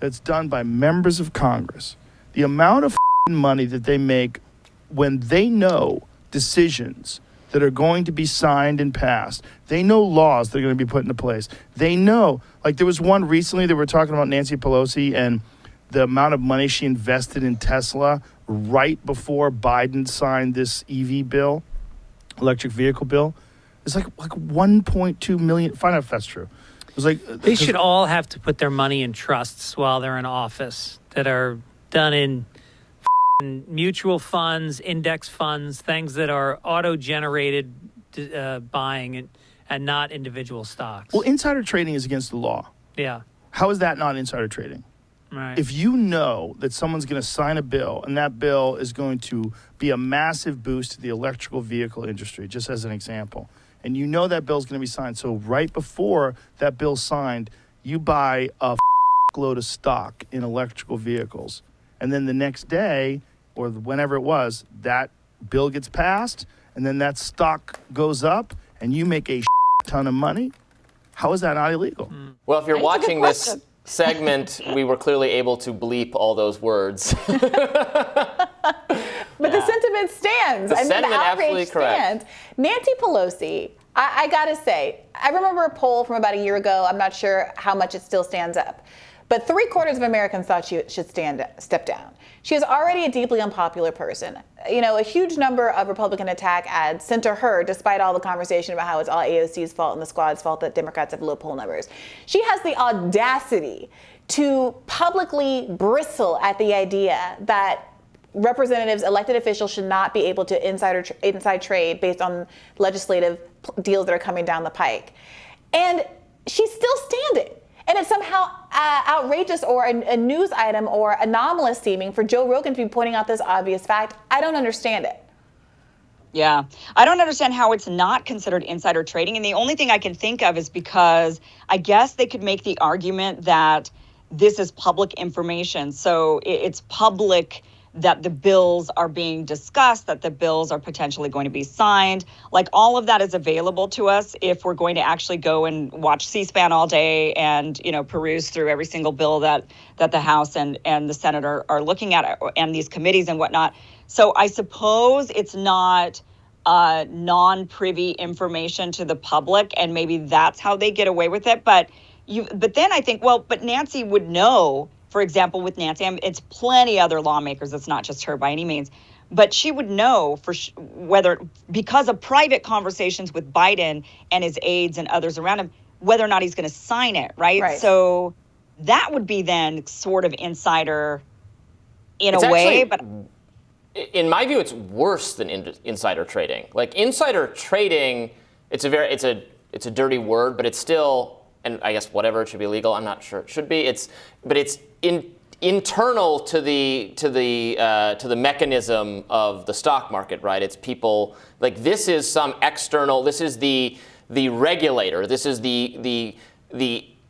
that's done by members of Congress, the amount of money that they make when they know decisions that are going to be signed and passed, they know laws that are going to be put into place. They know, like there was one recently that we were talking about Nancy Pelosi and the amount of money she invested in Tesla right before Biden signed this EV bill, electric vehicle bill. It's like 1.2 million. Find out if that's true. It was like they should all have to put their money in trusts while they're in office that are done in mutual funds, index funds, things that are auto-generated buying and not individual stocks. Well, insider trading is against the law. Yeah. How is that not insider trading? Right. If you know that someone's going to sign a bill and that bill is going to be a massive boost to the electrical vehicle industry, just as an example, and you know that bill's going to be signed, so right before that bill's signed, you buy a load of stock in electrical vehicles, and then the next day or whenever it was, that bill gets passed, and then that stock goes up, and you make a ton of money. How is that not illegal? Well, if you're watching this segment, we were clearly able to bleep all those words. But the sentiment stands. The sentiment absolutely stands. Correct. Nancy Pelosi, I gotta say, I remember a poll from about a year ago. I'm not sure how much it still stands up, but 3/4 of Americans thought she should step down. She is already a deeply unpopular person. You know, a huge number of Republican attack ads sent to her, despite all the conversation about how it's all AOC's fault and the squad's fault that Democrats have low poll numbers. She has the audacity to publicly bristle at the idea that representatives, elected officials should not be able to inside trade based on legislative deals that are coming down the pike. And she's still standing. And it's somehow outrageous or a news item or anomalous seeming for Joe Rogan to be pointing out this obvious fact. I don't understand it. Yeah, I don't understand how it's not considered insider trading. And the only thing I can think of is because I guess they could make the argument that this is public information. So it's public that the bills are being discussed, that the bills are potentially going to be signed. Like all of that is available to us if we're going to actually go and watch C-SPAN all day and, you know, peruse through every single bill that the House and the Senate are looking at, and these committees and whatnot. So I suppose it's not non-privy information to the public, and maybe that's how they get away with it. But then I think, well, but Nancy would know. For example, with Nancy, it's plenty other lawmakers. It's not just her by any means. But she would know whether, because of private conversations with Biden and his aides and others around him, whether or not he's going to sign it, right? So that would be then sort of insider in a way. But in my view, it's worse than insider trading. Like insider trading, it's a dirty word, but it's still. And I guess whatever, it should be legal. I'm not sure it should be. But it's internal to the mechanism of the stock market, right? It's people like this is some external. This is the regulator. This is the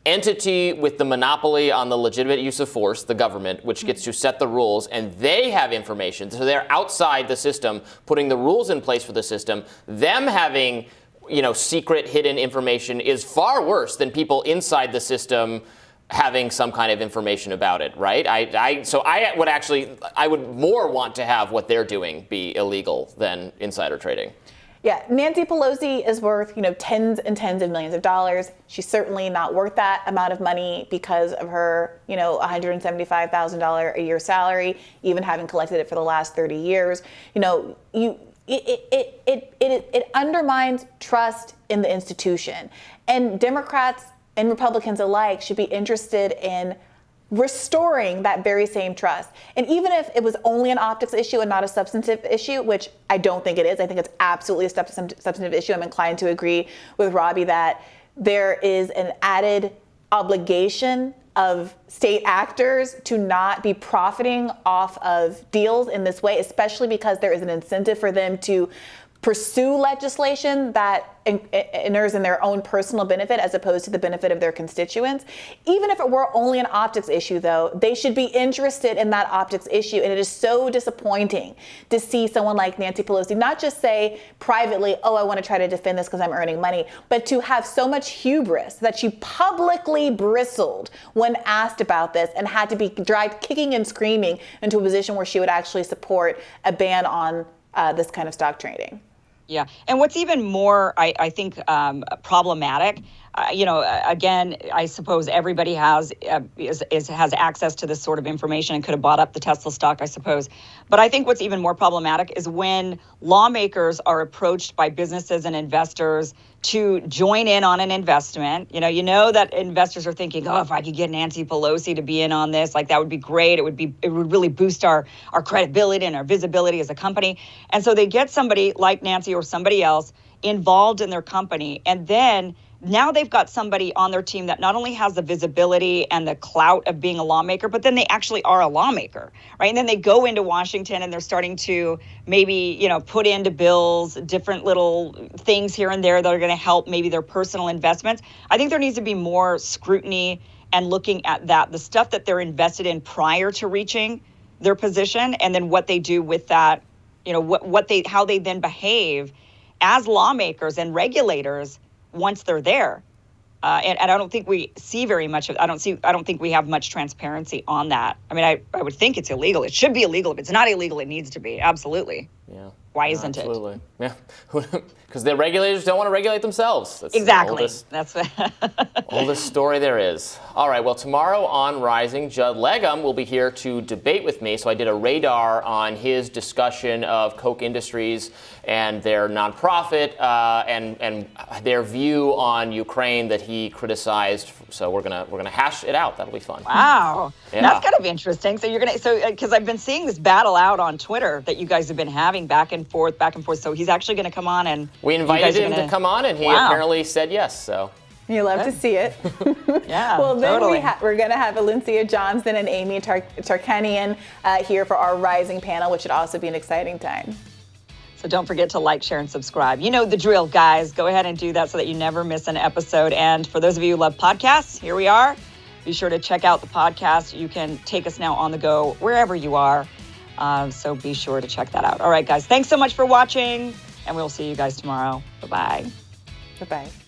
entity with the monopoly on the legitimate use of force, the government, which gets to set the rules, and they have information. So they're outside the system, putting the rules in place for the system. Them having secret hidden information is far worse than people inside the system having some kind of information about it, right? I would more want to have what they're doing be illegal than insider trading. Yeah, Nancy Pelosi is worth, tens and tens of millions of dollars. She's certainly not worth that amount of money because of her, $175,000 a year salary, even having collected it for the last 30 years. It undermines trust in the institution. And Democrats and Republicans alike should be interested in restoring that very same trust. And even if it was only an optics issue and not a substantive issue, which I don't think it is, I think it's absolutely a substantive issue. I'm inclined to agree with Robby that there is an added obligation of state actors to not be profiting off of deals in this way, especially because there is an incentive for them to pursue legislation that inures in their own personal benefit as opposed to the benefit of their constituents. Even if it were only an optics issue, though, they should be interested in that optics issue. And it is so disappointing to see someone like Nancy Pelosi not just say privately, oh, I want to try to defend this because I'm earning money, but to have so much hubris that she publicly bristled when asked about this and had to be dragged kicking and screaming into a position where she would actually support a ban on this kind of stock trading. Yeah. And what's even more, I think, problematic, again, I suppose everybody has access to this sort of information and could have bought up the Tesla stock, I suppose. But I think what's even more problematic is when lawmakers are approached by businesses and investors to join in on an investment. You know that investors are thinking, oh, if I could get Nancy Pelosi to be in on this, like that would be great. It would really boost our credibility and our visibility as a company. And so they get somebody like Nancy or somebody else involved in their company, and then now they've got somebody on their team that not only has the visibility and the clout of being a lawmaker, but then they actually are a lawmaker, right? And then they go into Washington and they're starting to maybe, put into bills different little things here and there that are going to help maybe their personal investments. I think there needs to be more scrutiny and looking at that, the stuff that they're invested in prior to reaching their position, and then what they do with that, how they then behave as lawmakers and regulators once they're there. And I don't think we see very much of, I don't think we have much transparency on that. I mean, I would think it's illegal. It should be illegal. If it's not illegal, it needs to be. Absolutely. Yeah. Why isn't Absolutely. Yeah. Because the regulators don't want to regulate themselves. That's exactly. That's the oldest story there is. All right. Well, tomorrow on Rising, Judd Legum will be here to debate with me. So I did a radar on his discussion of Koch Industries and their nonprofit and their view on Ukraine that he criticized. So we're gonna hash it out. That'll be fun. Wow. Yeah. That's kind of interesting. So because I've been seeing this battle out on Twitter that you guys have been having back and forth. So he's actually going to come on, and we invited him to come on, and he apparently said yes. So you love to see it. Yeah. Well, then totally. we're going to have Valencia Johnson and Amy Tarkanian here for our Rising panel, which should also be an exciting time. So don't forget to like, share, and subscribe. You know the drill, guys. Go ahead and do that so that you never miss an episode. And for those of you who love podcasts, here we are. Be sure to check out the podcast. You can take us now on the go wherever you are. So be sure to check that out. All right, guys. Thanks so much for watching, and we'll see you guys tomorrow. Bye-bye. Bye-bye.